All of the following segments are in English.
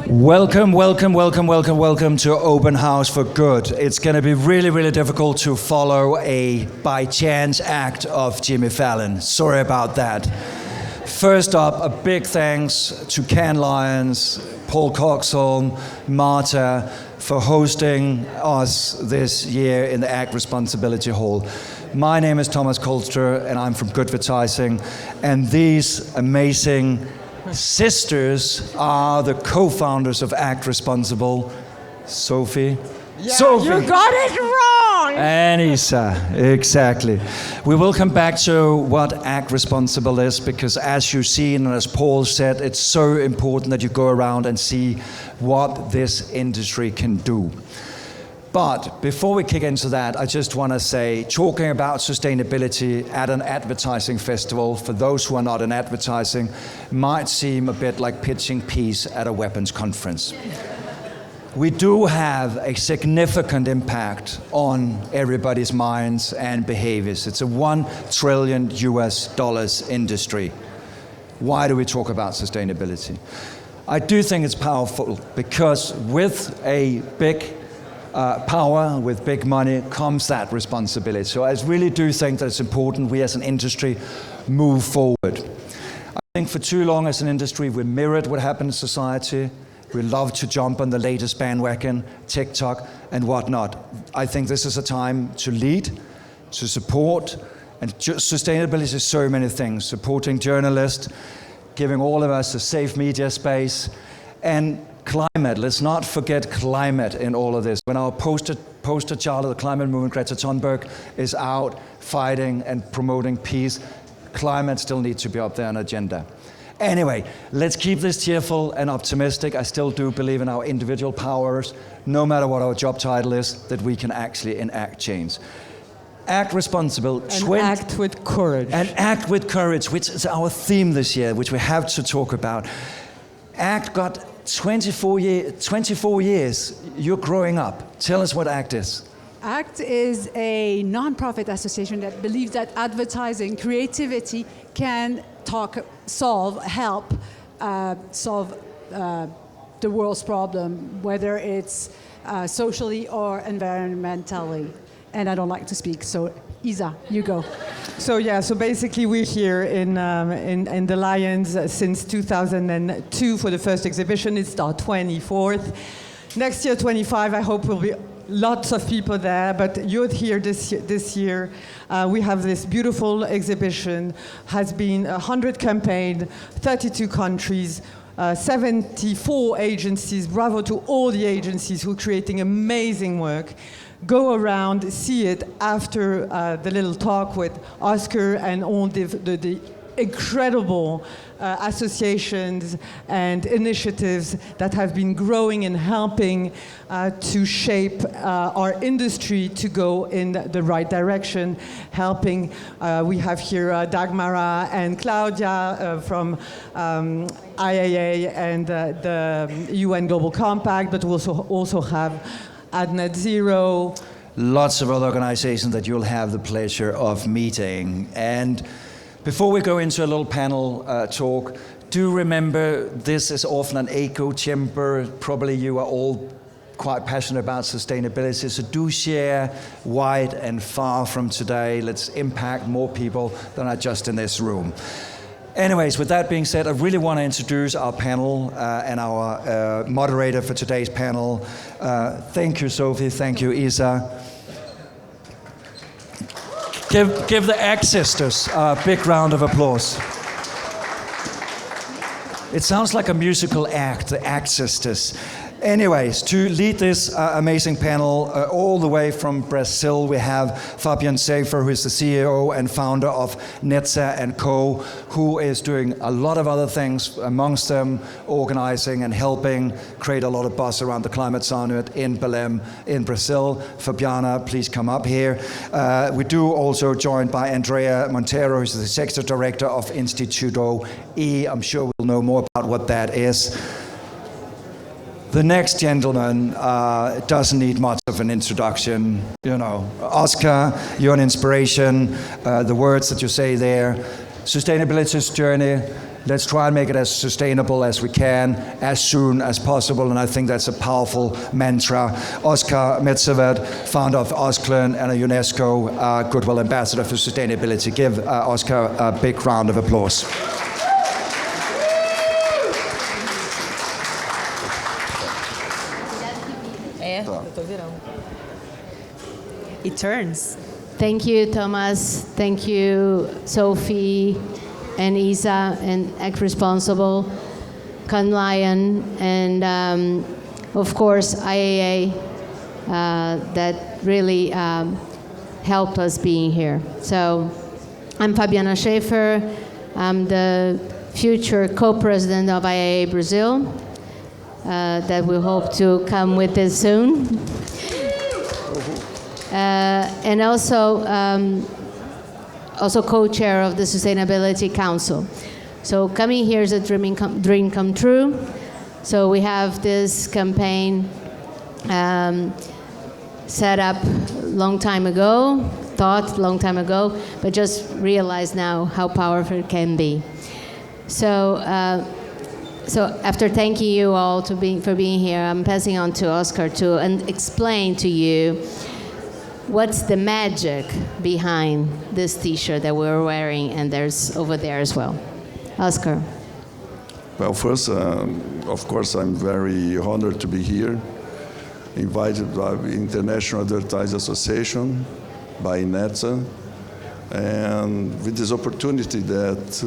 Welcome to Open House for Good. It's going to be really, really difficult to follow a by chance act of Jimmy Fallon. Sorry about that. First up, a big thanks to Cannes Lions, Paul Coxhill, Martha, for hosting us this year in the Act Responsibility Hall. My name is Thomas Kolster, and I'm from Goodvertising, and these amazing sisters are the co-founders of Act Responsible, Sophie. Yeah, Sophie! You got it wrong! And Isa, exactly. We will come back to what Act Responsible is, because as you've seen, and as Paul said, it's so important that you go around and see what this industry can do. But before we kick into that, I just want to say, talking about sustainability at an advertising festival, for those who are not in advertising, might seem a bit like pitching peace at a weapons conference. We do have a significant impact on everybody's minds and behaviors. It's a $1 trillion industry. Why do we talk about sustainability? I do think it's powerful because with a big power, with big money, comes that responsibility. So I really do think that it's important we as an industry move forward. I think for too long as an industry we mirrored what happened in society. We love to jump on the latest bandwagon, TikTok and whatnot. I think this is a time to lead, to support, and sustainability is so many things. Supporting journalists, giving all of us a safe media space, and climate. Let's not forget climate in all of this. When our poster child of the climate movement, Greta Thunberg, is out fighting and promoting peace, climate still needs to be up there on the agenda. Anyway, let's keep this cheerful and optimistic. I still do believe in our individual powers, no matter what our job title is, that we can actually enact change. Act responsible. And act with courage. And act with courage, which is our theme this year, which we have to talk about. Act got 24 years. You're growing up. Tell us what ACT is. ACT is a non-profit association that believes that advertising, creativity can help solve the world's problem, whether it's socially or environmentally. And I don't like to speak, so Isa, you go. So basically we're here in the Lions since 2002 for the first exhibition. It's our 24th. Next year, 25, I hope will be lots of people there, but you're here this year. We have this beautiful exhibition, has been 100 campaigns, 32 countries, 74 agencies. Bravo to all the agencies who are creating amazing work. Go around, see it after the little talk with Oskar and all the incredible associations and initiatives that have been growing and helping to shape our industry to go in the right direction. Helping, we have here Dagmara and Claudia from IAA and the UN Global Compact, but we also have at Net Zero. Lots of other organizations that you'll have the pleasure of meeting. And before we go into a little panel talk, do remember this is often an echo chamber. Probably you are all quite passionate about sustainability, so do share wide and far from today. Let's impact more people than are just in this room. Anyways, with that being said, I really want to introduce our panel and our moderator for today's panel. Thank you, Sophie. Thank you, Isa. Give the ACT sisters a big round of applause. It sounds like a musical act, the ACT sisters. Anyways, to lead this amazing panel, all the way from Brazil, we have Fabian Schaefer, who is the CEO and founder of Netza & Co., who is doing a lot of other things, amongst them organizing and helping create a lot of buzz around the climate summit in Belém in Brazil. Fabiana, please come up here. We do also joined by Andrea Monteiro, who's the executive director of Instituto-E. I'm sure we'll know more about what that is. The next gentleman doesn't need much of an introduction. You know, Oskar, you're an inspiration. The words that you say there, sustainability's journey, let's try and make it as sustainable as we can, as soon as possible, and I think that's a powerful mantra. Oskar Metsavaht, founder of Osklen and a UNESCO Goodwill Ambassador for Sustainability. Give Oskar a big round of applause. It turns. Thank you, Thomas. Thank you, Sophie and Isa and Act Responsible, Con Lion, and of course IAA that really helped us being here. So I'm Fabiana Schaefer. I'm the future co-president of IAA Brazil that we hope to come with us soon. And also co-chair of the Sustainability Council. So coming here is a dream come true. So we have this campaign set up long time ago, thought long time ago, but just realized now how powerful it can be. So after thanking you all for being here, I'm passing on to Oskar to explain to you what's the magic behind this T-shirt that we're wearing, and there's over there as well. Oskar. Well, first, of course, I'm very honored to be here, invited by the International Advertising Association, by NETSA, and with this opportunity that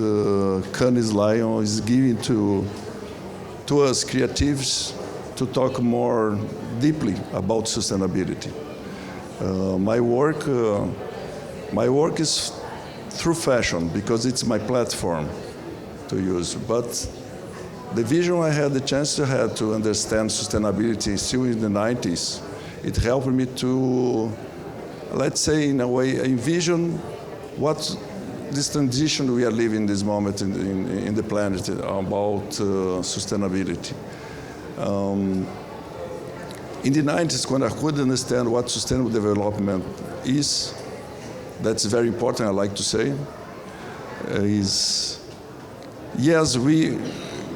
Cannes Lion is giving to us creatives to talk more deeply about sustainability. My work is through fashion because it's my platform to use. But the vision I had the chance to have to understand sustainability still in the 90s, it helped me to, let's say in a way, envision what this transition we are living this moment in the planet about sustainability. In the 90s, when I could understand what sustainable development is, that's very important, I like to say, is, yes, we,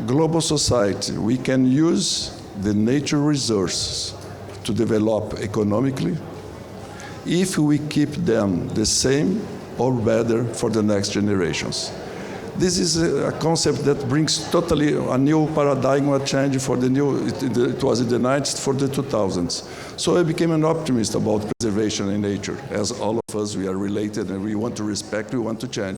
global society, we can use the nature resources to develop economically if we keep them the same or better for the next generations. This is a concept that brings totally a new paradigm, a change for the new, it was in the 90s, for the 2000s. So I became an optimist about preservation in nature. As all of us, we are related and we want to respect, we want to change.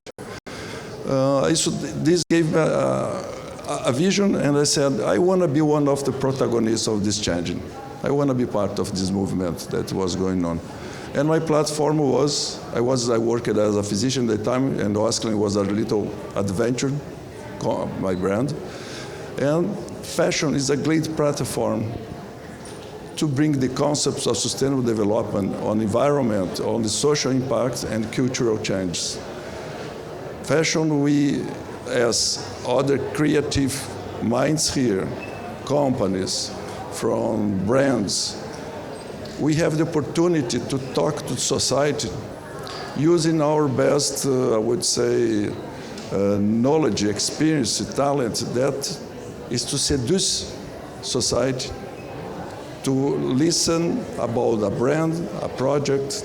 This gave me a vision, and I said, I want to be one of the protagonists of this changing. I want to be part of this movement that was going on. And my platform was, I worked as a physician at the time, and Osklen was a little adventure, my brand. And fashion is a great platform to bring the concepts of sustainable development on environment, on the social impact and cultural changes. Fashion, we, as other creative minds here, companies, from brands, we have the opportunity to talk to society using our best, I would say, knowledge, experience, talent, that is to seduce society, to listen about a brand, a project,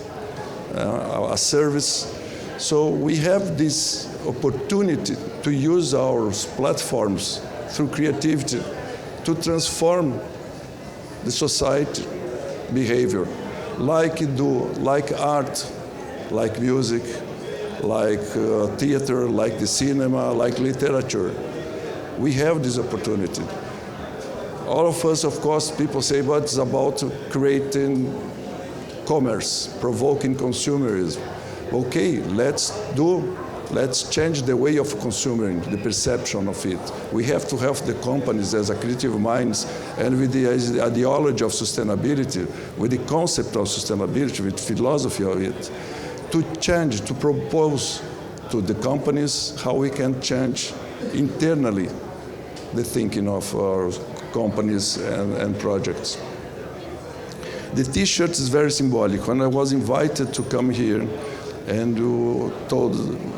a service. So we have this opportunity to use our platforms through creativity to transform the society behavior, like art, like music, like theater, like the cinema, like literature. We have this opportunity. All of us, of course, people say, but it's about creating commerce, provoking consumerism. Okay, let's change the way of consuming, the perception of it. We have to help the companies as a creative minds and with the ideology of sustainability, with the concept of sustainability, with philosophy of it, to change, to propose to the companies how we can change internally the thinking of our companies and projects. The T-shirt is very symbolic. When I was invited to come here, and told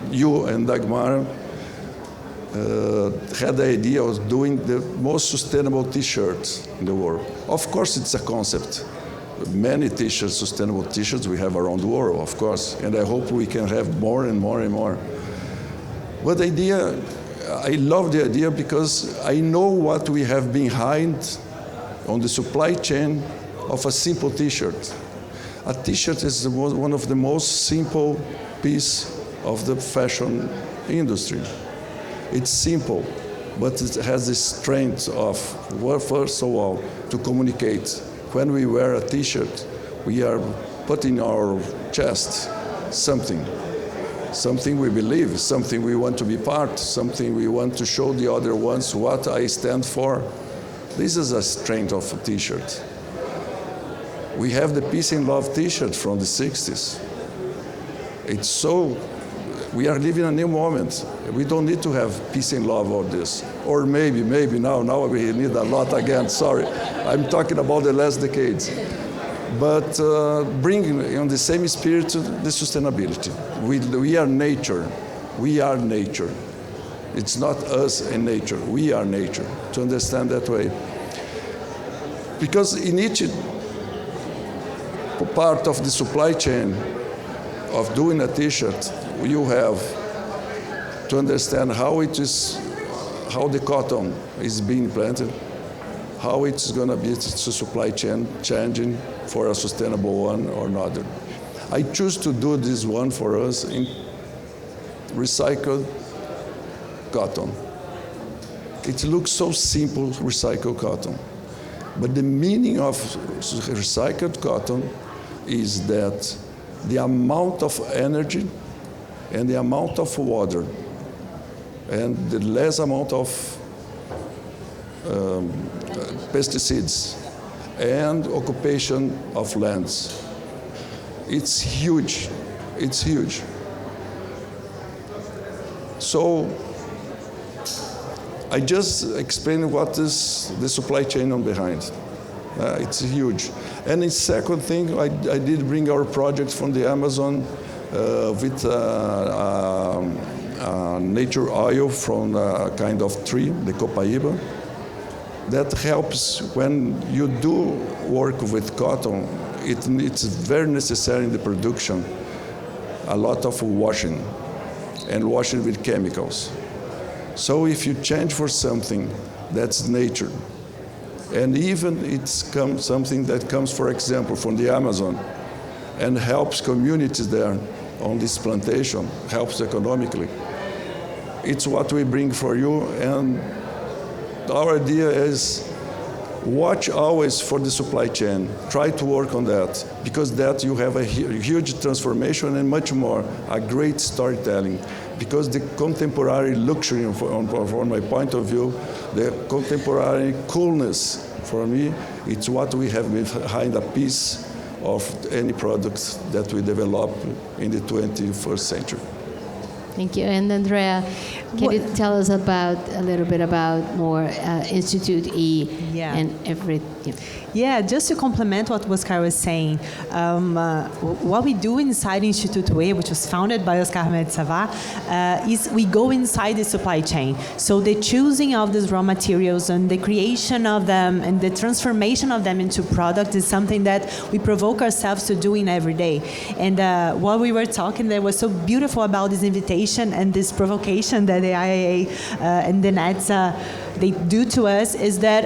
you and Dagmar, had the idea of doing the most sustainable T-shirts in the world. Of course, it's a concept. Many T-shirts, sustainable T-shirts we have around the world, of course, and I hope we can have more and more and more. But the idea, I love the idea because I know what we have behind on the supply chain of a simple T-shirt. A T-shirt is one of the most simple pieces of the fashion industry. It's simple, but it has the strength of, well, first of all, to communicate. When we wear a T-shirt, we are putting our chest something we believe, something we want to be part, something we want to show the other ones what I stand for. This is a strength of a T-shirt. We have the Peace and Love T-shirt from the 60s. It's so, we are living a new moment. We don't need to have peace and love all this. Or maybe now we need a lot again, sorry. I'm talking about the last decades. But bringing in the same spirit to the sustainability. We are nature. We are nature. It's not us and nature. We are nature, to understand that way. Because in each part of the supply chain of doing a T-shirt, you have to understand how the cotton is being planted, how it's going to be the supply chain changing for a sustainable one or another. I choose to do this one for us in recycled cotton. It looks so simple, recycled cotton. But the meaning of recycled cotton is that the amount of energy and the amount of water and the less amount of pesticides and occupation of lands. It's huge. It's huge. So I just explained what is the supply chain on behind. It's huge. And the second thing, I did bring our project from the Amazon with nature oil from a kind of tree, the copaiba. That helps when you do work with cotton. It's very necessary in the production, a lot of washing, and washing with chemicals. So if you change for something that's nature, and even it's something that comes, for example, from the Amazon, and helps communities there on this plantation, helps economically, it's what we bring for you. And our idea is watch always for the supply chain. Try to work on that, because that you have a huge transformation and much more, a great storytelling. Because the contemporary luxury, from my point of view, the contemporary coolness, for me, it's what we have behind a piece of any product that we develop in the 21st century. Thank you. And Andrea, can you tell us a little bit about more Instituto-E and everything? Yeah, just to complement what Oskar was saying, what we do inside Instituto-E, which was founded by Oskar Metsavaht, is we go inside the supply chain. So the choosing of these raw materials and the creation of them and the transformation of them into product is something that we provoke ourselves to doing every day. And what we were talking there was so beautiful about this invitation and this provocation that the IAA and the NETs they do to us is that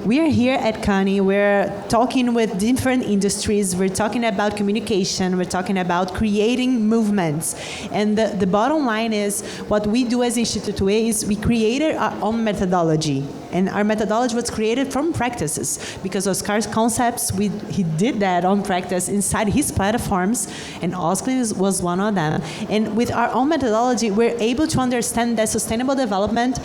we are here at CANI, we're talking with different industries, we're talking about communication, we're talking about creating movements. And the bottom line is what we do as Instituto-E is we created our own methodology. And our methodology was created from practices, because Oskar's concepts, he did that on practice inside his platforms, and Osklen was one of them. And with our own methodology, we're able to understand that sustainable development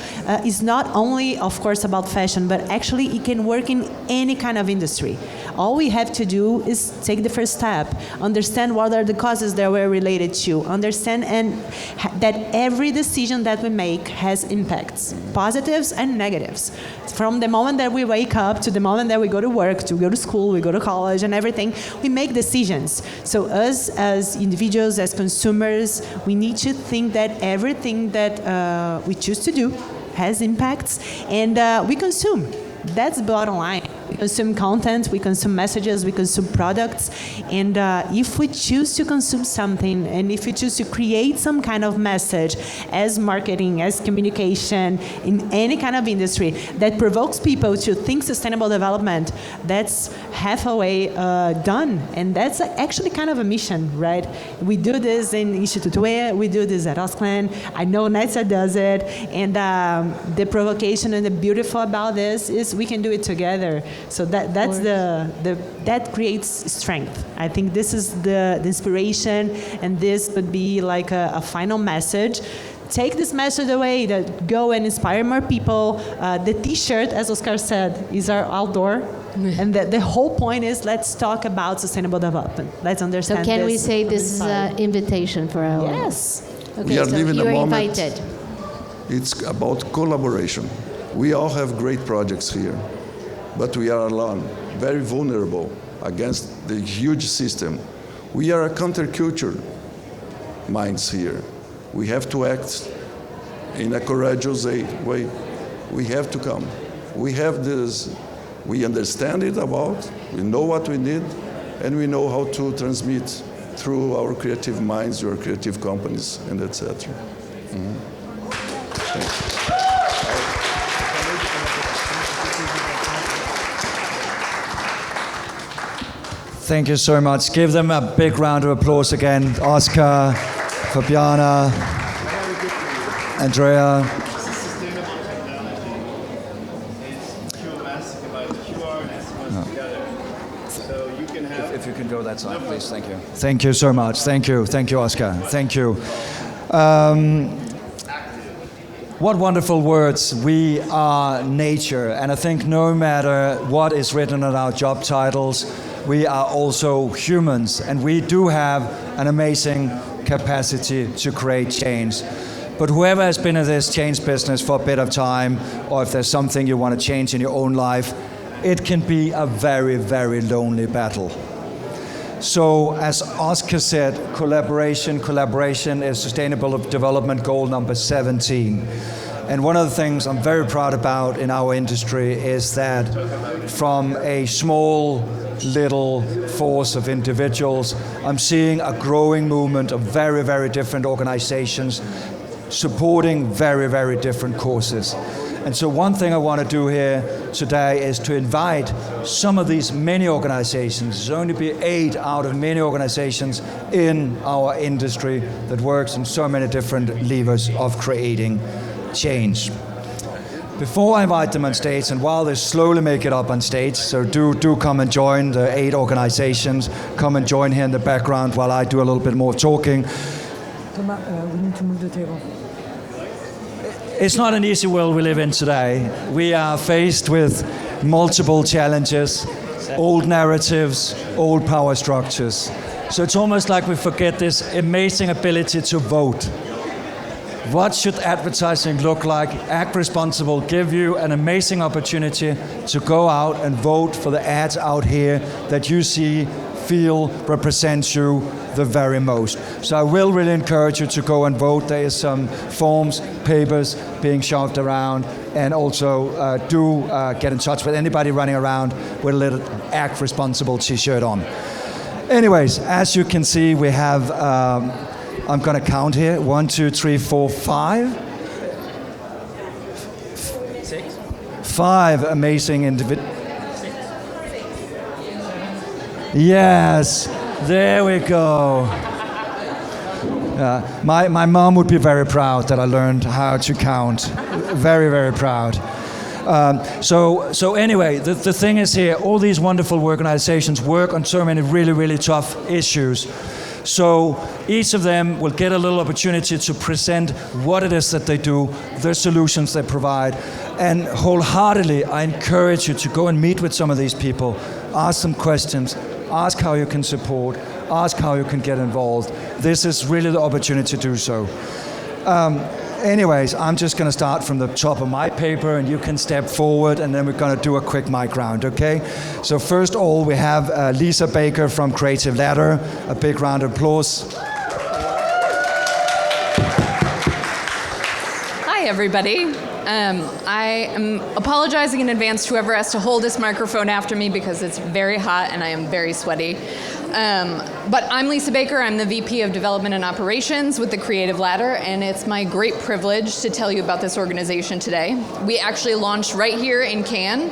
is not only only, of course, about fashion, but actually it can work in any kind of industry. All we have to do is take the first step, understand what are the causes that we're related to, understand that every decision that we make has impacts, positives and negatives. From the moment that we wake up to the moment that we go to work, to go to school, we go to college and everything, we make decisions. So us as individuals, as consumers, we need to think that everything that we choose to do has impacts, and we consume. That's the bottom line. We consume content, we consume messages, we consume products, and if we choose to consume something, and if we choose to create some kind of message as marketing, as communication, in any kind of industry that provokes people to think sustainable development, that's halfway done, and that's actually kind of a mission, right? We do this in Instituto-E, we do this at Osklen, I know Netza does it, and the provocation and the beautiful about this is we can do it together. So that's that creates strength. I think this is the inspiration, and this would be like a final message. Take this message away, that go and inspire more people. The T-shirt, as Oskar said, is our outdoor. And the whole point is, let's talk about sustainable development. Let's understand. So can this we say this is an invitation for our? Yes. Okay, We are so living you a are moment. invited. It's about collaboration. We all have great projects here, but we are alone, very vulnerable against the huge system. We are a counterculture minds here. We have to act in a courageous way. We have to come. We have this, we understand it about, we know what we need, and we know how to transmit through our creative minds, your creative companies, and etc. Thank you so much. Give them a big round of applause again. Oskar, Fabiana, Andrea. If you can go that side, please. Thank you. Thank you so much. Thank you. Thank you, Oskar. Thank you. What wonderful words. We are nature. And I think no matter what is written on our job titles, we are also humans. And we do have an amazing capacity to create change. But whoever has been in this change business for a bit of time, or if there's something you want to change in your own life, it can be a very, very lonely battle. So as Oskar said, collaboration is Sustainable Development Goal number 17. And one of the things I'm very proud about in our industry is that from a small little force of individuals, I'm seeing a growing movement of very, very different organizations supporting very, very different causes. And so one thing I want to do here today is to invite some of these many organizations. There's only be 8 out of many organizations in our industry that works in so many different levers of creating change. Before I invite them on stage, and while they slowly make it up on stage, so do come and join the 8 organizations, come and join here in the background while I do a little bit more talking. Thomas, we need to move the table. It's not an easy world we live in today. We are faced with multiple challenges, old narratives, old power structures. So it's almost like we forget this amazing ability to vote. What should advertising look like? Act Responsible give you an amazing opportunity to go out and vote for the ads out here that you see, feel, represents you the very most. So I will really encourage you to go and vote. There is some forms, papers being shoved around, and also get in touch with anybody running around with a little Act Responsible t-shirt on. Anyways, as you can see, we have, I'm gonna count here, 1, 2, 3, 4, 5. 6. 5 amazing individuals. Yes, there we go. My mom would be very proud that I learned how to count. Very, very proud. So anyway, the thing is here, all these wonderful organizations work on so many really, really tough issues. So each of them will get a little opportunity to present what it is that they do, their solutions they provide. And wholeheartedly, I encourage you to go and meet with some of these people, ask them questions, ask how you can support, ask how you can get involved. This is really the opportunity to do so. Anyways, I'm just going to start from the top of my paper, and you can step forward, and then we're going to do a quick mic round, okay? So first of all, we have Lisa Baker from Creative Ladder. A big round of applause. Hi, everybody. I am apologizing in advance to whoever has to hold this microphone after me because it's very hot and I am very sweaty. But I'm Lisa Baker. I'm the VP of Development and Operations with the Creative Ladder, and it's my great privilege to tell you about this organization today. We actually launched right here in Cannes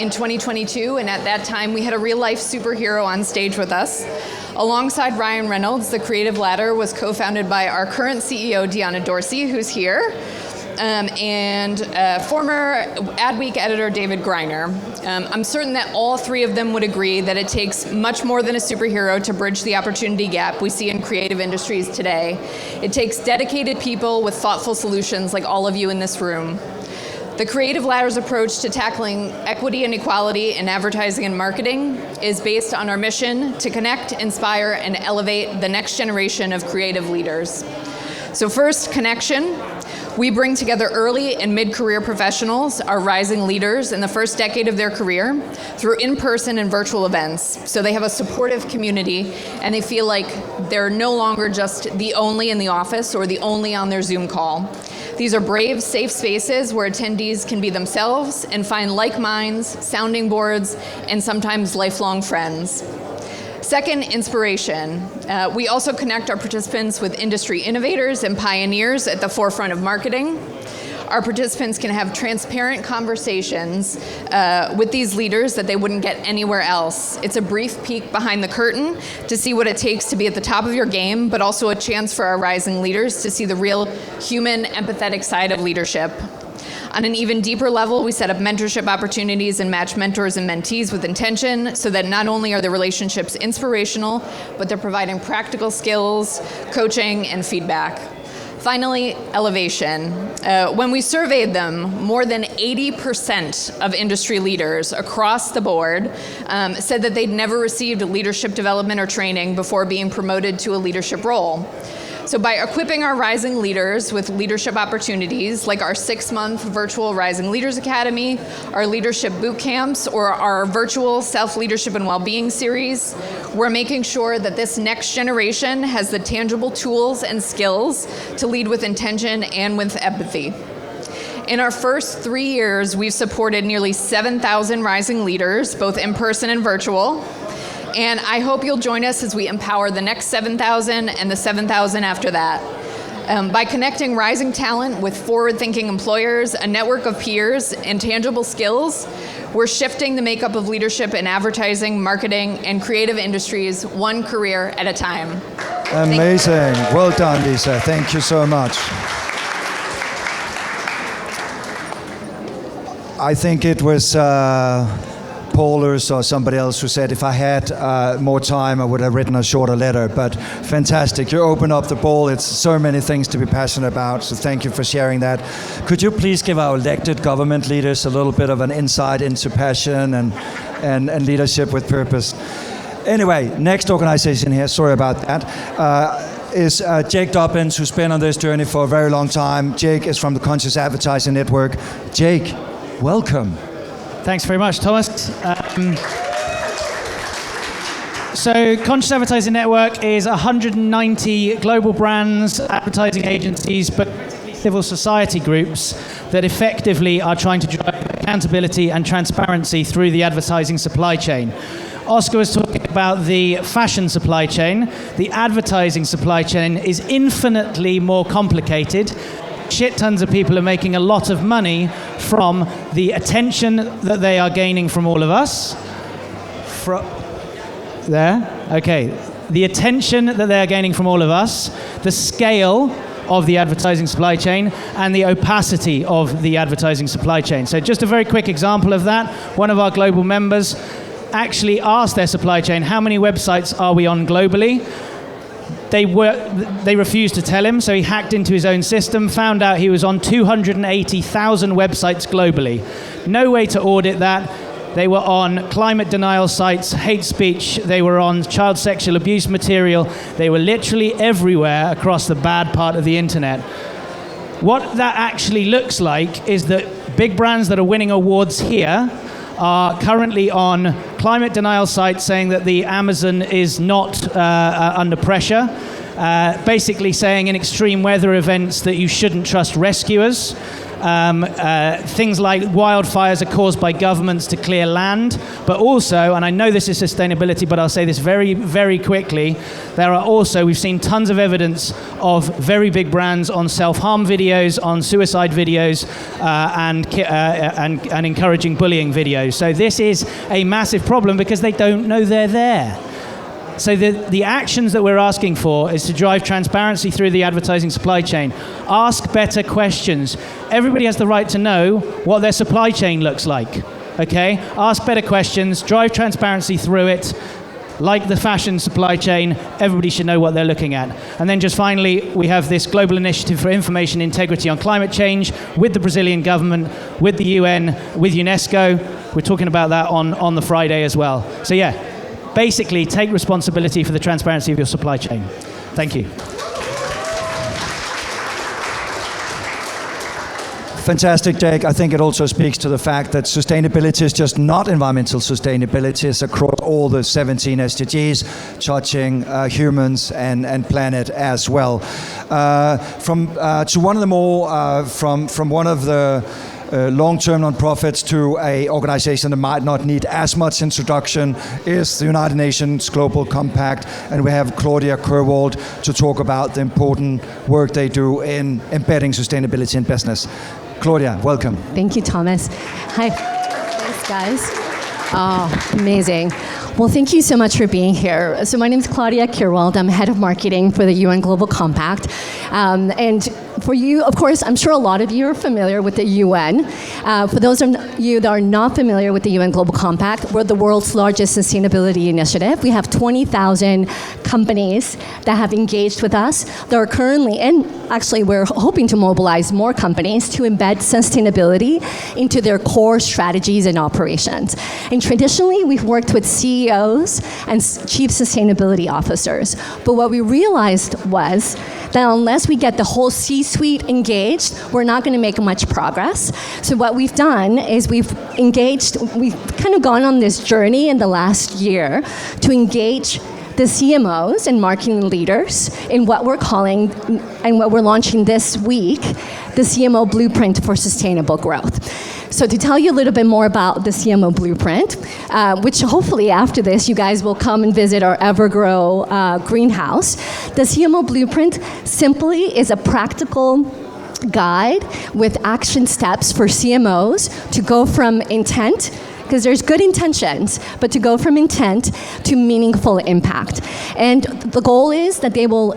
in 2022, and at that time we had a real-life superhero on stage with us. Alongside Ryan Reynolds, the Creative Ladder was co-founded by our current CEO, Deanna Dorsey, who's here, and former Adweek editor David Greiner. I'm certain that all three of them would agree that it takes much more than a superhero to bridge the opportunity gap we see in creative industries today. It takes dedicated people with thoughtful solutions like all of you in this room. The Creative Ladder's approach to tackling equity and equality in advertising and marketing is based on our mission to connect, inspire, and elevate the next generation of creative leaders. So first, connection. We bring together early and mid-career professionals, our rising leaders in the first decade of their career, through in-person and virtual events. So they have a supportive community and they feel like they're no longer just the only in the office or the only on their Zoom call. These are brave, safe spaces where attendees can be themselves and find like minds, sounding boards, and sometimes lifelong friends. Second, inspiration. We also connect our participants with industry innovators and pioneers at the forefront of marketing. Our participants can have transparent conversations with these leaders that they wouldn't get anywhere else. It's a brief peek behind the curtain to see what it takes to be at the top of your game, but also a chance for our rising leaders to see the real human, empathetic side of leadership. On an even deeper level, we set up mentorship opportunities and match mentors and mentees with intention so that not only are the relationships inspirational, but they're providing practical skills, coaching, and feedback. Finally, elevation. When we surveyed them, more than 80% of industry leaders across the board said that they'd never received leadership development or training before being promoted to a leadership role. So by equipping our rising leaders with leadership opportunities, like our 6-month virtual Rising Leaders Academy, our leadership boot camps, or our virtual self-leadership and well-being series, we're making sure that this next generation has the tangible tools and skills to lead with intention and with empathy. In our first 3 years, we've supported nearly 7,000 rising leaders, both in person and virtual. And I hope you'll join us as we empower the next 7,000 and the 7,000 after that. By connecting rising talent with forward-thinking employers, a network of peers, and tangible skills, we're shifting the makeup of leadership in advertising, marketing, and creative industries one career at a time. Amazing. Well done, Lisa. Thank you so much. I think it was Paulus or somebody else who said if I had more time I would have written a shorter letter, but fantastic. You open up the ball. It's so many things to be passionate about, so thank you for sharing that. Could you please give our elected government leaders a little bit of an insight into passion and leadership with purpose? Anyway, next organization here, sorry about that, is Jake Dobbins, who's been on this journey for a very long time. Jake is from the Conscious Advertising Network. Jake, welcome. Thanks very much, Thomas. So Conscious Advertising Network is 190 global brands, advertising agencies, but civil society groups that effectively are trying to drive accountability and transparency through the advertising supply chain. Oskar was talking about the fashion supply chain. The advertising supply chain is infinitely more complicated. Shit tons of people are making a lot of money from the attention that they are gaining from all of us. The attention that they are gaining from all of us, the scale of the advertising supply chain, and the opacity of the advertising supply chain. So just a very quick example of that. One of our global members actually asked their supply chain, how many websites are we on globally? they refused to tell him, so he hacked into his own system, found out he was on 280,000 websites globally. No way to audit that. They were on climate denial sites, hate speech, they were on child sexual abuse material. They were literally everywhere across the bad part of the internet. What that actually looks like is that big brands that are winning awards here are currently on climate denial sites saying that the Amazon is not under pressure, basically saying in extreme weather events that you shouldn't trust rescuers. Things like wildfires are caused by governments to clear land, but also, and I know this is sustainability, but I'll say this very, very quickly, there are also, we've seen tons of evidence of very big brands on self-harm videos, on suicide videos, and encouraging bullying videos. So this is a massive problem because they don't know they're there. So the actions that we're asking for is to drive transparency through the advertising supply chain. Ask better questions. Everybody has the right to know what their supply chain looks like, okay? Ask better questions, drive transparency through it. Like the fashion supply chain, everybody should know what they're looking at. And then just finally, we have this global initiative for information integrity on climate change with the Brazilian government, with the UN, with UNESCO. We're talking about that on the Friday as well. So yeah. Basically, take responsibility for the transparency of your supply chain. Thank you. Fantastic, Jake. I think it also speaks to the fact that sustainability is just not environmental sustainability. It's across all the 17 SDGs, touching humans and planet as well. To one of the more, from one of the long-term nonprofits to a organization that might not need as much introduction is the United Nations Global Compact, and we have Claudia Kerwald to talk about the important work they do in embedding sustainability in business. Claudia, welcome. Thank you, Thomas. Hi. Thanks, guys. Oh, amazing. Well, thank you so much for being here. So my name is Claudia Kerwald. I'm head of marketing for the UN Global Compact. And for you, of course, I'm sure a lot of you are familiar with the UN. For those of you that are not familiar with the UN Global Compact, we're the world's largest sustainability initiative. We have 20,000 companies that have engaged with us. That are currently, and actually we're hoping to mobilize more companies to embed sustainability into their core strategies and operations. And traditionally, we've worked with CEOs and chief sustainability officers. But what we realized was that unless we get the whole C-suite engaged, we're not going to make much progress. So what we've done is we've kind of gone on this journey in the last year to engage the CMOs and marketing leaders in what we're calling, and what we're launching this week, the CMO Blueprint for Sustainable Growth. So to tell you a little bit more about the CMO Blueprint, which hopefully after this you guys will come and visit our Evergrow greenhouse, the CMO Blueprint simply is a practical guide with action steps for CMOs to go from intent, because there's good intentions, but to go from intent to meaningful impact. And the goal is that they will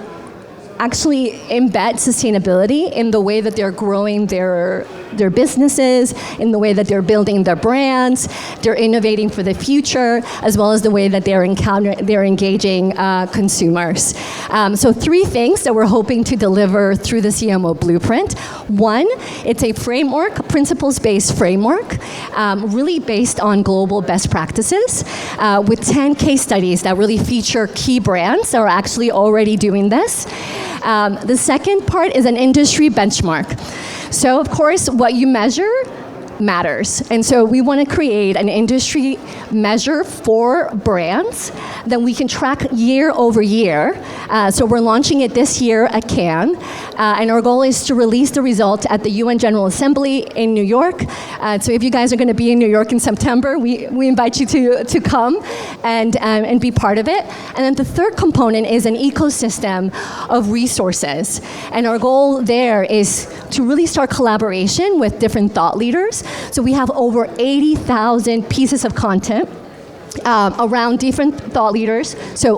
actually embed sustainability in the way that they're growing their businesses, in the way that they're building their brands, they're innovating for the future, as well as the way that they're engaging consumers. So 3 things that we're hoping to deliver through the CMO Blueprint. 1, it's a framework, principles-based framework, really based on global best practices, with 10 case studies that really feature key brands that are actually already doing this. The second part is an industry benchmark. So, of course, what you measure matters. And so we want to create an industry measure for brands that we can track year over year. So we're launching it this year at Cannes. And our goal is to release the result at the UN General Assembly in New York. So if you guys are going to be in New York in September, we invite you to come and be part of it. And then the third component is an ecosystem of resources. And our goal there is to really start collaboration with different thought leaders. So we have over 80,000 pieces of content around different thought leaders, so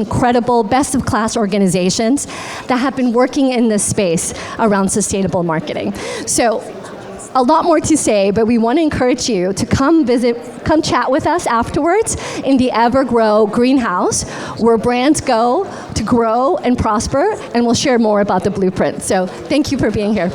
credible, best-of-class organizations that have been working in this space around sustainable marketing. So a lot more to say, but we want to encourage you to come chat with us afterwards in the Evergrow greenhouse, where brands go to grow and prosper, and we'll share more about the blueprint. So thank you for being here.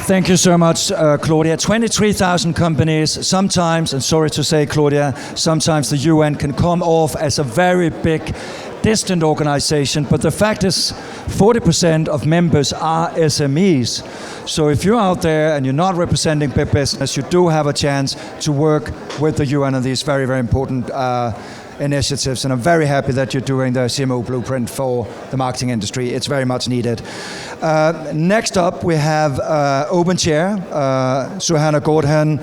Thank you so much, Claudia. 23,000 companies. Sometimes, and sorry to say, Claudia, sometimes the UN can come off as a very big, distant organization, but the fact is 40% of members are SMEs. So if you're out there and you're not representing big business, you do have a chance to work with the UN on these very, very important initiatives, and I'm very happy that you're doing the CMO blueprint for the marketing industry. It's very much needed. Next up, we have Open Chair, Suhanna Gordhan.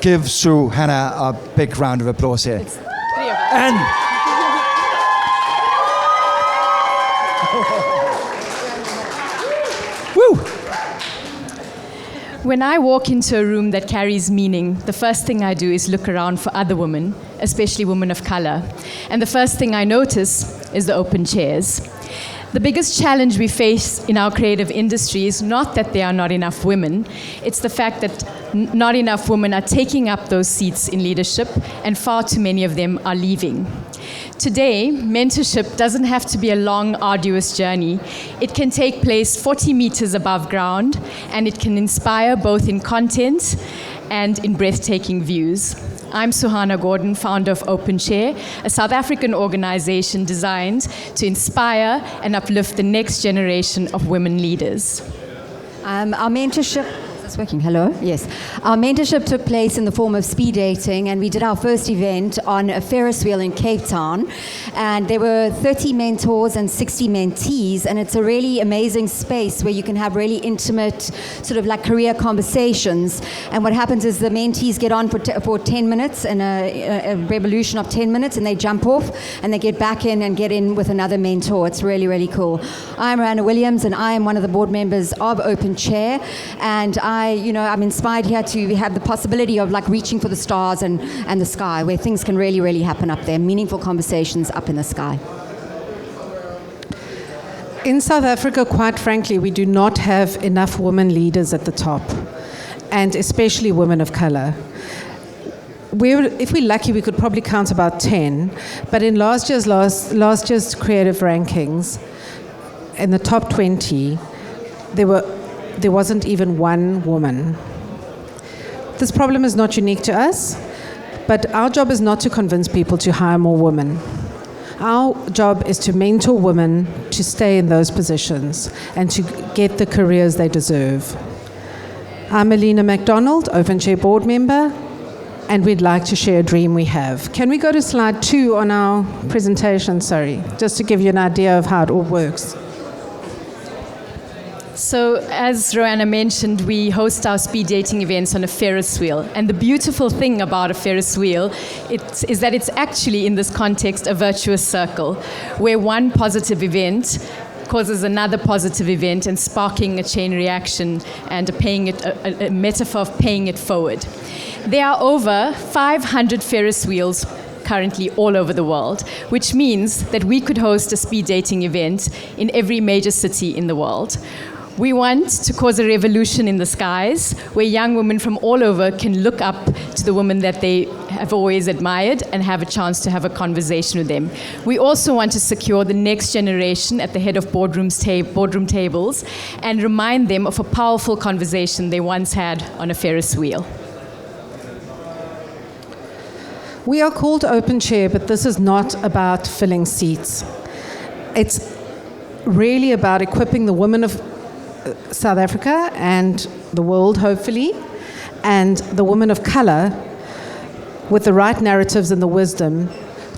Give Suhanna a big round of applause here. And woo! When I walk into a room that carries meaning, the first thing I do is look around for other women, especially women of color. And the first thing I notice is the open chairs. The biggest challenge we face in our creative industry is not that there are not enough women, it's the fact that not enough women are taking up those seats in leadership, and far too many of them are leaving. Today, mentorship doesn't have to be a long, arduous journey. It can take place 40 meters above ground, and it can inspire both in content and in breathtaking views. I'm Suhanna Gordhan, founder of Open Chair, a South African organization designed to inspire and uplift the next generation of women leaders. Our mentorship... It's working. Hello? Yes. Our mentorship took place in the form of speed dating, and we did our first event on a Ferris wheel in Cape Town. And there were 30 mentors and 60 mentees, and it's a really amazing space where you can have really intimate, sort of like career conversations. And what happens is the mentees get on for 10 minutes, and a revolution of 10 minutes, and they jump off, and they get back in and get in with another mentor. It's really, really cool. I'm Rana Williams, and I am one of the board members of Open Chair, and I'm inspired here to have the possibility of like reaching for the stars and the sky, where things can really, really happen up there, meaningful conversations up in the sky. In South Africa, quite frankly, we do not have enough women leaders at the top, and especially women of color. If we're lucky, we could probably count about 10, but in last year's creative rankings, in the top 20, there wasn't even one woman. This problem is not unique to us, but our job is not to convince people to hire more women. Our job is to mentor women to stay in those positions and to get the careers they deserve. I'm Alina MacDonald, Open Chair board member, and we'd like to share a dream we have. Can we go to slide 2 on our presentation, sorry, just to give you an idea of how it all works. So, as Roanna mentioned, we host our speed dating events on a Ferris wheel. And the beautiful thing about a Ferris wheel is that it's actually, in this context, a virtuous circle, where one positive event causes another positive event and sparking a chain reaction and a metaphor of paying it forward. There are over 500 Ferris wheels currently all over the world, which means that we could host a speed dating event in every major city in the world. We want to cause a revolution in the skies where young women from all over can look up to the women that they have always admired and have a chance to have a conversation with them. We also want to secure the next generation at the head of boardroom tables and remind them of a powerful conversation they once had on a Ferris wheel. We are called Open Chair, but this is not about filling seats. It's really about equipping the women of South Africa and the world, hopefully, and the women of color with the right narratives and the wisdom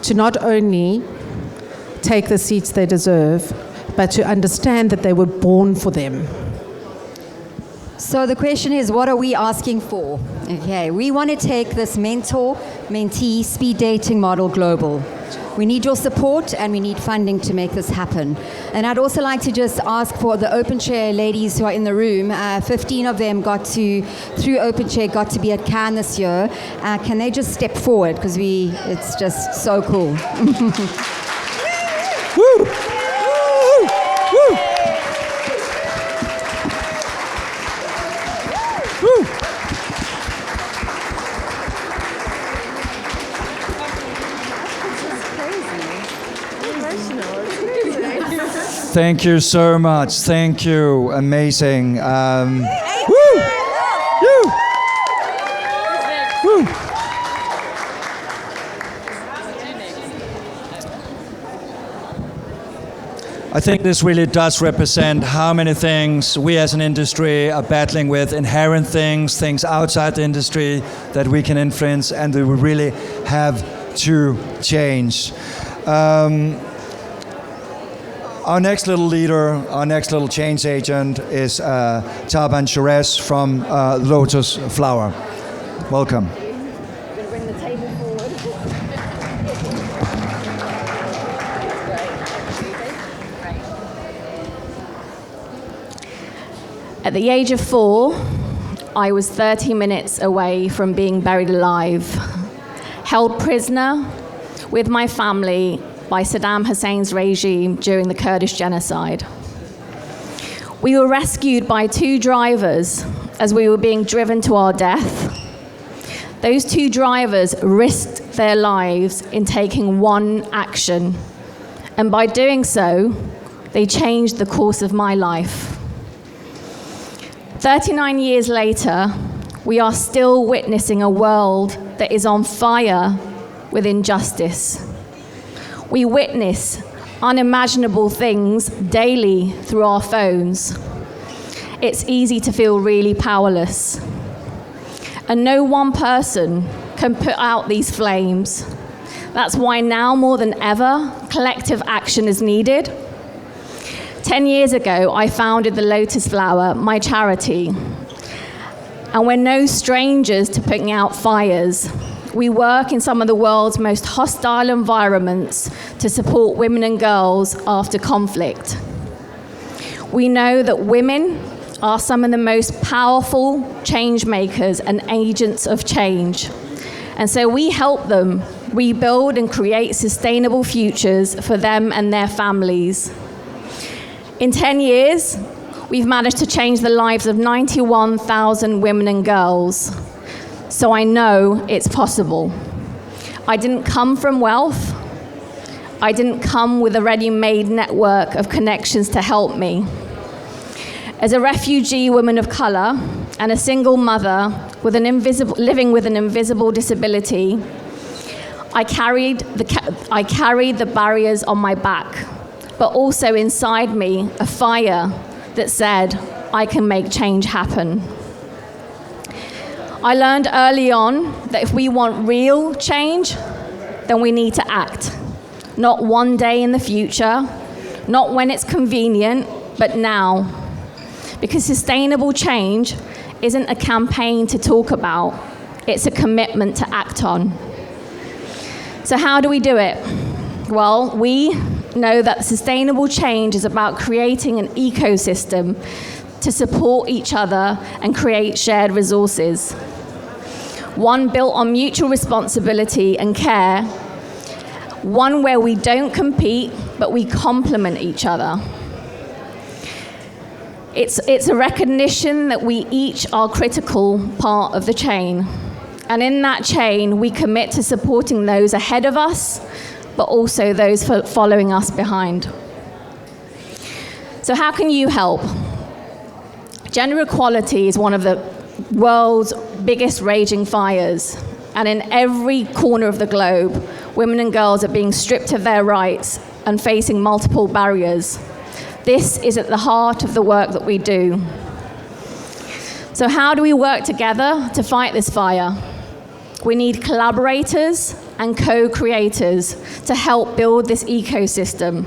to not only take the seats they deserve, but to understand that they were born for them. So the question is, what are we asking for? Okay, we want to take this mentor-mentee speed dating model global. We need your support and we need funding to make this happen. And I'd also like to just ask for the Open Chair ladies who are in the room. 15 of them through Open Chair, got to be at Cannes this year. Can they just step forward? Because it's just so cool. Woo! Woo! Thank you so much. Thank you. Amazing. Woo! Woo! I think this really does represent how many things we as an industry are battling with, inherent things, things outside the industry that we can influence and that we really have to change. Our next little leader, our next little change agent is Taban Sharez from Lotus Flower. Welcome. Bring the table forward. At the age of 4, I was 30 minutes away from being buried alive, held prisoner with my family by Saddam Hussein's regime during the Kurdish genocide. We were rescued by 2 drivers as we were being driven to our death. Those 2 drivers risked their lives in taking one action, and by doing so, they changed the course of my life. 39 years later, we are still witnessing a world that is on fire with injustice. We witness unimaginable things daily through our phones. It's easy to feel really powerless. And no one person can put out these flames. That's why now more than ever, collective action is needed. 10 years ago, I founded the Lotus Flower, my charity. And we're no strangers to putting out fires. We work in some of the world's most hostile environments to support women and girls after conflict. We know that women are some of the most powerful change makers and agents of change. And so we help them rebuild and create sustainable futures for them and their families. In 10 years, we've managed to change the lives of 91,000 women and girls. So I know it's possible. I didn't come from wealth. I didn't come with a ready-made network of connections to help me. As a refugee woman of color and a single mother with living with an invisible disability, I carried the barriers on my back, but also inside me a fire that said, I can make change happen. I learned early on that if we want real change, then we need to act. Not one day in the future, not when it's convenient, but now. Because sustainable change isn't a campaign to talk about, it's a commitment to act on. So how do we do it? Well, we know that sustainable change is about creating an ecosystem to support each other and create shared resources. One built on mutual responsibility and care, one where we don't compete, but we complement each other. It's a recognition that we each are critical part of the chain. And in that chain, we commit to supporting those ahead of us, but also those following us behind. So how can you help? Gender equality is one of the world's biggest raging fires. And in every corner of the globe, women and girls are being stripped of their rights and facing multiple barriers. This is at the heart of the work that we do. So how do we work together to fight this fire? We need collaborators and co-creators to help build this ecosystem.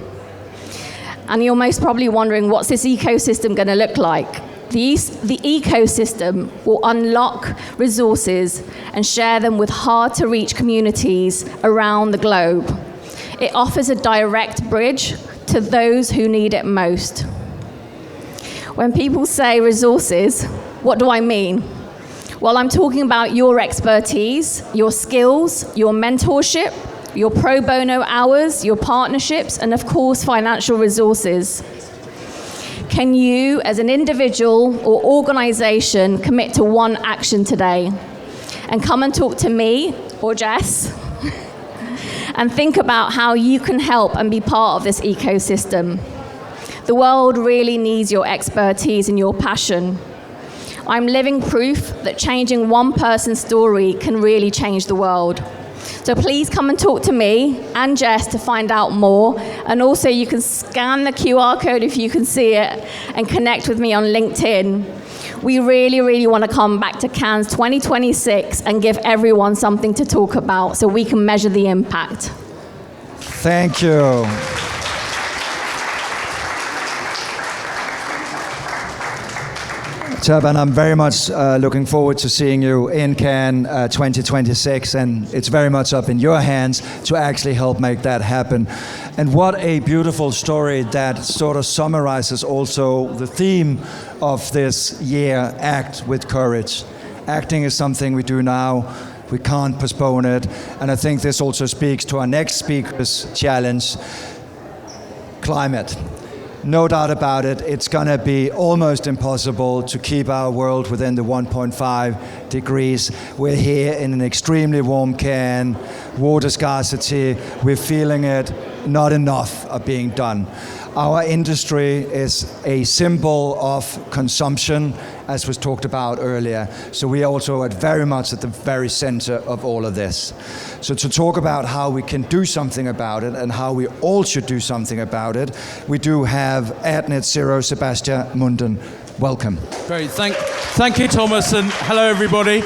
And you're most probably wondering, what's this ecosystem going to look like? The ecosystem will unlock resources and share them with hard-to-reach communities around the globe. It offers a direct bridge to those who need it most. When people say resources, what do I mean? Well, I'm talking about your expertise, your skills, your mentorship, your pro bono hours, your partnerships, and of course, financial resources. Can you, as an individual or organization, commit to one action today? And come and talk to me or Jess and think about how you can help and be part of this ecosystem. The world really needs your expertise and your passion. I'm living proof that changing one person's story can really change the world. So please come and talk to me and Jess to find out more. And also you can scan the QR code if you can see it and connect with me on LinkedIn. We really, really want to come back to Cannes 2026 and give everyone something to talk about so we can measure the impact. Thank you. And I'm very much looking forward to seeing you in Cannes 2026, and it's very much up in your hands to actually help make that happen. And what a beautiful story that sort of summarizes also the theme of this year, Act with Courage. Acting is something we do now. We can't postpone it. And I think this also speaks to our next speaker's challenge, climate. No doubt about it, it's going to be almost impossible to keep our world within the 1.5 degrees. We're here in an extremely warm Cannes, water scarcity, we're feeling it, not enough are being done. Our industry is a symbol of consumption, as was talked about earlier. So we are also very much at the very center of all of this. So to talk about how we can do something about it and how we all should do something about it, we do have at Net Zero Sebastian Munden. Welcome. Great, thank you, Thomas, and hello, everybody.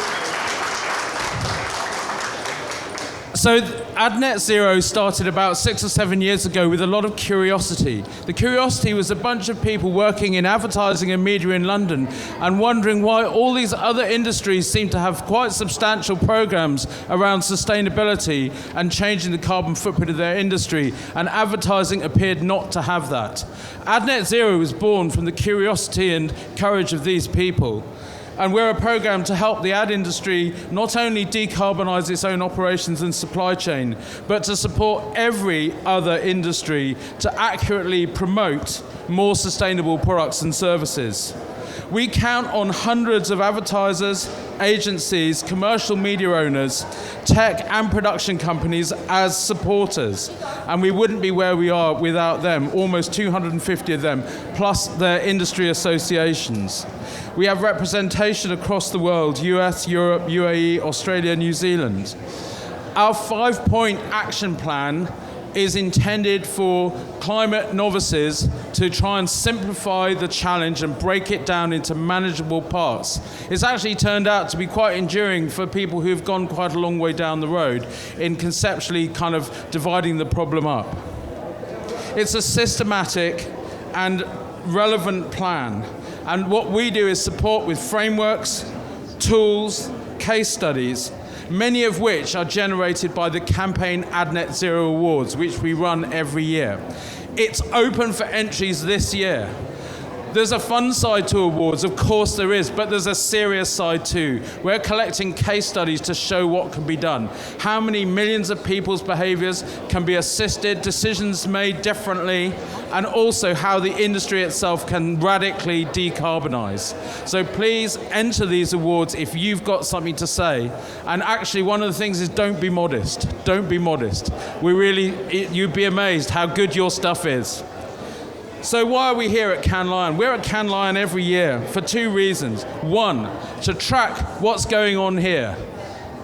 So AdNet Zero started about 6 or 7 years ago with a lot of curiosity. The curiosity was a bunch of people working in advertising and media in London and wondering why all these other industries seem to have quite substantial programs around sustainability and changing the carbon footprint of their industry, and advertising appeared not to have that. AdNet Zero was born from the curiosity and courage of these people. And we're a program to help the ad industry not only decarbonize its own operations and supply chain, but to support every other industry to accurately promote more sustainable products and services. We count on hundreds of advertisers, agencies, commercial media owners, tech and production companies as supporters. And we wouldn't be where we are without them, almost 250 of them, plus their industry associations. We have representation across the world, US, Europe, UAE, Australia, New Zealand. Our 5-point action plan is intended for climate novices to try and simplify the challenge and break it down into manageable parts. It's actually turned out to be quite enduring for people who've gone quite a long way down the road in conceptually kind of dividing the problem up. It's a systematic and relevant plan. And what we do is support with frameworks, tools, case studies, many of which are generated by the Campaign AdNet Zero Awards, which we run every year. It's open for entries this year. There's a fun side to awards, of course there is, but there's a serious side too. We're collecting case studies to show what can be done. How many millions of people's behaviors can be assisted, decisions made differently, and also how the industry itself can radically decarbonize. So please enter these awards if you've got something to say. And actually one of the things is don't be modest. Don't be modest. You'd be amazed how good your stuff is. So why are we here at Cannes Lion? We're at Cannes Lion every year for 2 reasons. 1, to track what's going on here.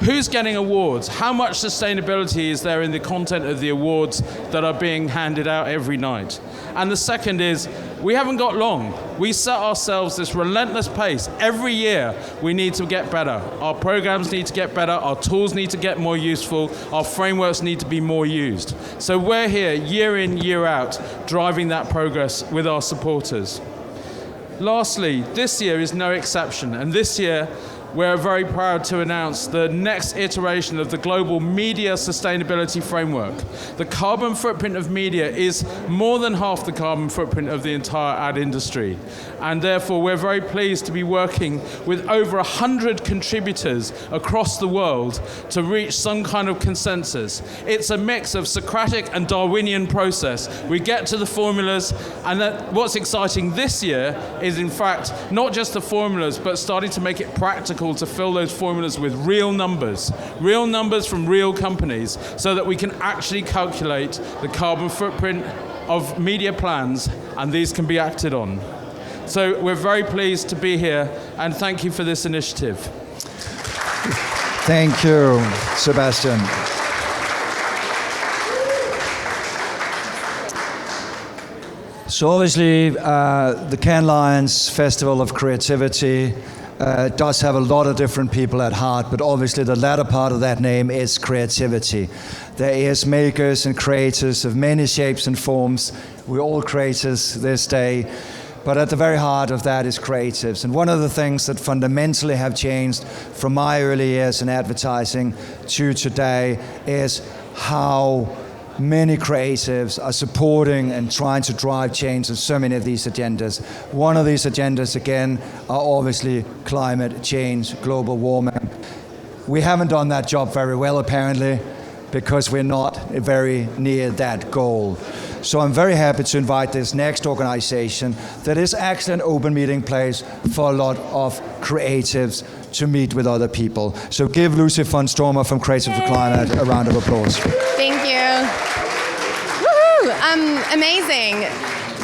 Who's getting awards? How much sustainability is there in the content of the awards that are being handed out every night? And the second is, we haven't got long. We set ourselves this relentless pace. Every year, we need to get better. Our programs need to get better. Our tools need to get more useful. Our frameworks need to be more used. So we're here, year in, year out, driving that progress with our supporters. Lastly, this year is no exception. And this year, we're very proud to announce the next iteration of the Global Media Sustainability Framework. The carbon footprint of media is more than half the carbon footprint of the entire ad industry. And therefore, we're very pleased to be working with over 100 contributors across the world to reach some kind of consensus. It's a mix of Socratic and Darwinian process. We get to the formulas, and what's exciting this year is, in fact, not just the formulas, but starting to make it practical to fill those formulas with real numbers from real companies, so that we can actually calculate the carbon footprint of media plans, and these can be acted on. So we're very pleased to be here, and thank you for this initiative. Thank you, Sebastian. So obviously, the Cannes Lions Festival of Creativity does have a lot of different people at heart, but obviously the latter part of that name is creativity. There is makers and creators of many shapes and forms. We're all creators this day, but at the very heart of that is creatives. And one of the things that fundamentally have changed from my early years in advertising to today is how many creatives are supporting and trying to drive change in so many of these agendas. One of these agendas, again, are obviously climate change, global warming. We haven't done that job very well, apparently, because we're not very near that goal. So I'm very happy to invite this next organization that is actually an open meeting place for a lot of creatives to meet with other people. So give Lucy von Stormer from Creative for Climate a round of applause. Thank you. Woohoo! Amazing.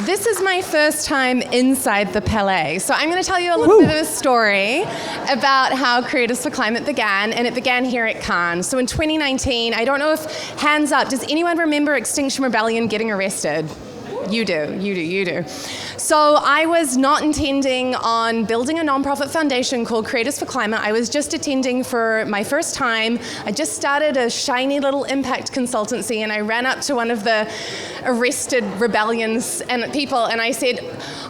This is my first time inside the Palais. So I'm going to tell you a little bit of a story about how Creatives for Climate began, and it began here at Cannes. So in 2019, I don't know if, hands up, does anyone remember Extinction Rebellion getting arrested? You do. So I was not intending on building a nonprofit foundation called Creatives for Climate. I was just attending for my first time. I just started a shiny little impact consultancy, and I ran up to one of the arrested rebellions and people, and I said,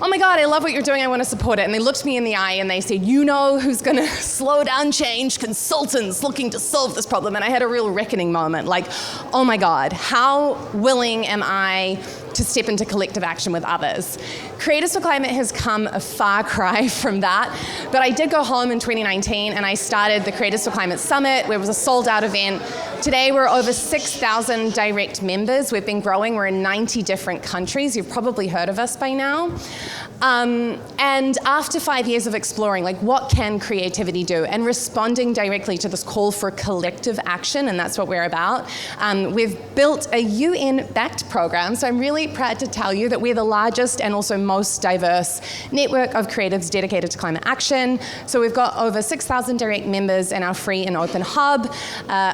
"Oh my God, I love what you're doing. I want to support it." And they looked me in the eye and they said, "You know who's going to slow down change? Consultants looking to solve this problem." And I had a real reckoning moment, like, oh my God, how willing am I to step into collective action with others? Creatives for Climate has come a far cry from that, but I did go home in 2019 and I started the Creatives for Climate Summit, where it was a sold-out event. Today we're over 6,000 direct members. We've been growing. We're in 90 different countries. You've probably heard of us by now. And after 5 years of exploring, like, what can creativity do, and responding directly to this call for collective action, and that's what we're about, we've built a UN-backed program. So I'm really proud to tell you that we're the largest and also most diverse network of creatives dedicated to climate action. So we've got over 6,000 direct members in our free and open hub,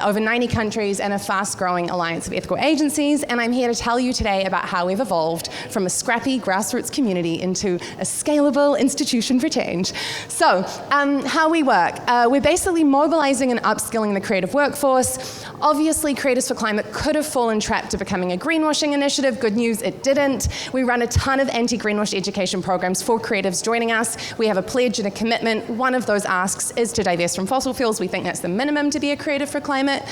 over 90 countries, and a fast-growing alliance of ethical agencies. And I'm here to tell you today about how we've evolved from a scrappy grassroots community into a scalable institution for change. So, how we work. We're basically mobilizing and upskilling the creative workforce. Obviously, Creatives for Climate could have fallen trapped to becoming a greenwashing initiative. Good news, it didn't. We run a ton of anti-greenwash education programs for creatives joining us. We have a pledge and a commitment. One of those asks is to divest from fossil fuels. We think that's the minimum to be a Creative for Climate.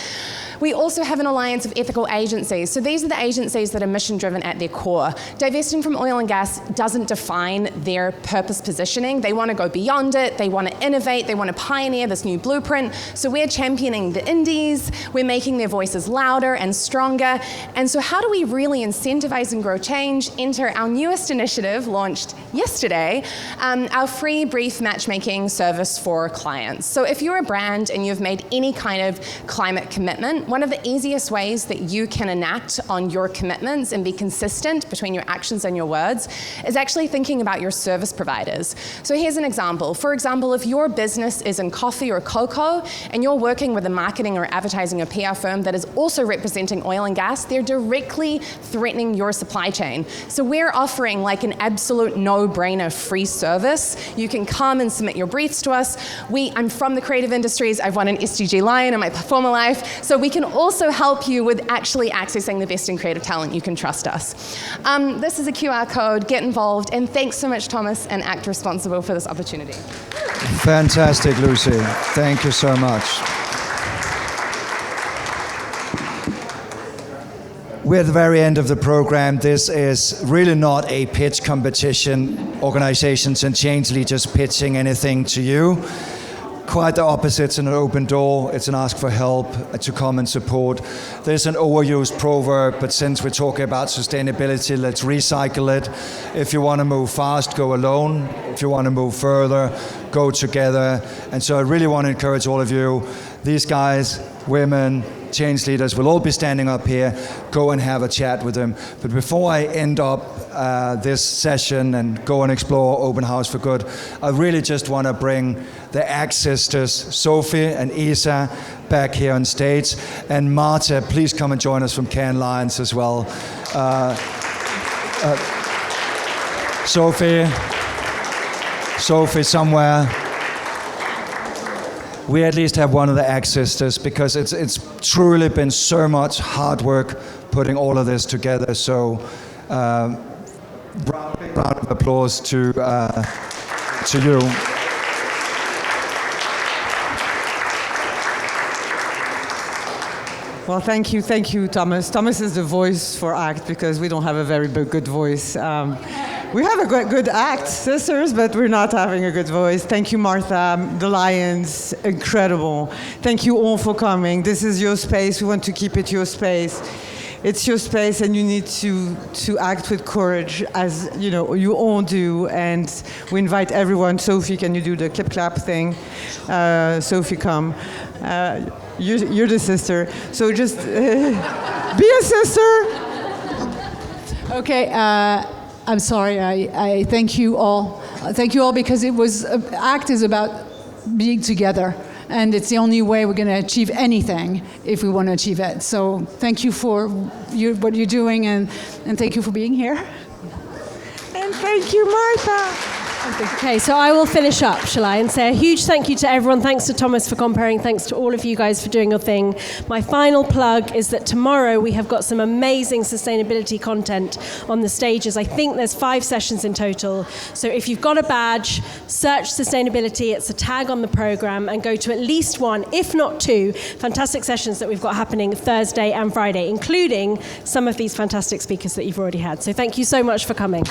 We also have an alliance of ethical agencies. So these are the agencies that are mission-driven at their core. Divesting from oil and gas doesn't define their purpose positioning. They want to go beyond it. They want to innovate. They want to pioneer this new blueprint. So we're championing the indies. We're making their voices louder and stronger. And so how do we really incentivize and grow change? Enter our newest initiative, launched yesterday, our free brief matchmaking service for clients. So if you're a brand and you've made any kind of climate commitment, one of the easiest ways that you can enact on your commitments and be consistent between your actions and your words is actually thinking about your service providers. So here's an example. For example, if your business is in coffee or cocoa and you're working with a marketing or advertising or PR firm that is also representing oil and gas, they're directly threatening your supply chain. So we're offering like an absolute no-brainer free service. You can come and submit your briefs to us. I'm from the creative industries. I've won an SDG Lion in my former life. So we can also help you with actually accessing the best in creative talent. You can trust us. This is a QR code. Get involved. And thanks so much, Thomas and Act Responsible, for this opportunity. Fantastic, Lucy. Thank you so much. We're at the very end of the program. This is really not a pitch competition, organizations and change leaders pitching anything to you. Quite the opposite. It's an open door. It's an ask for help, to come and support. There's an overused proverb, but since we're talking about sustainability, let's recycle it. If you want to move fast, go alone. If you want to move further, go together. And so I really want to encourage all of you, these guys, women, change leaders will all be standing up here. Go and have a chat with them. But before I end up this session and go and explore Open House for Good, I really just want to bring the ACT sisters, Sophie and Isa, back here on stage. And Martha, please come and join us from Cannes Lions as well. Sophie somewhere. We at least have one of the ACT sisters, because it's truly been so much hard work putting all of this together. So round of applause to you. Well, thank you, Thomas. Thomas is the voice for ACT, because we don't have a very good voice. We have a good ACT sisters, but we're not having a good voice. Thank you, Martha. The Lions, incredible. Thank you all for coming. This is your space. We want to keep it your space. It's your space, and you need to act with courage, as you know you all do. And we invite everyone. Sophie, can you do the clap clap thing? Sophie, come. You're the sister. So just be a sister. Okay. I'm sorry. I thank you all. Thank you all, because it was ACT is about being together. And it's the only way we're going to achieve anything if we want to achieve it. So thank you for what you're doing, and thank you for being here. And thank you, Martha. Okay, so I will finish up, shall I, and say a huge thank you to everyone. Thanks to Thomas for comparing. Thanks to all of you guys for doing your thing. My final plug is that tomorrow we have got some amazing sustainability content on the stages. I think there's 5 sessions in total. So if you've got a badge, search sustainability. It's a tag on the program, and go to at least 1, if not 2, fantastic sessions that we've got happening Thursday and Friday, including some of these fantastic speakers that you've already had. So thank you so much for coming.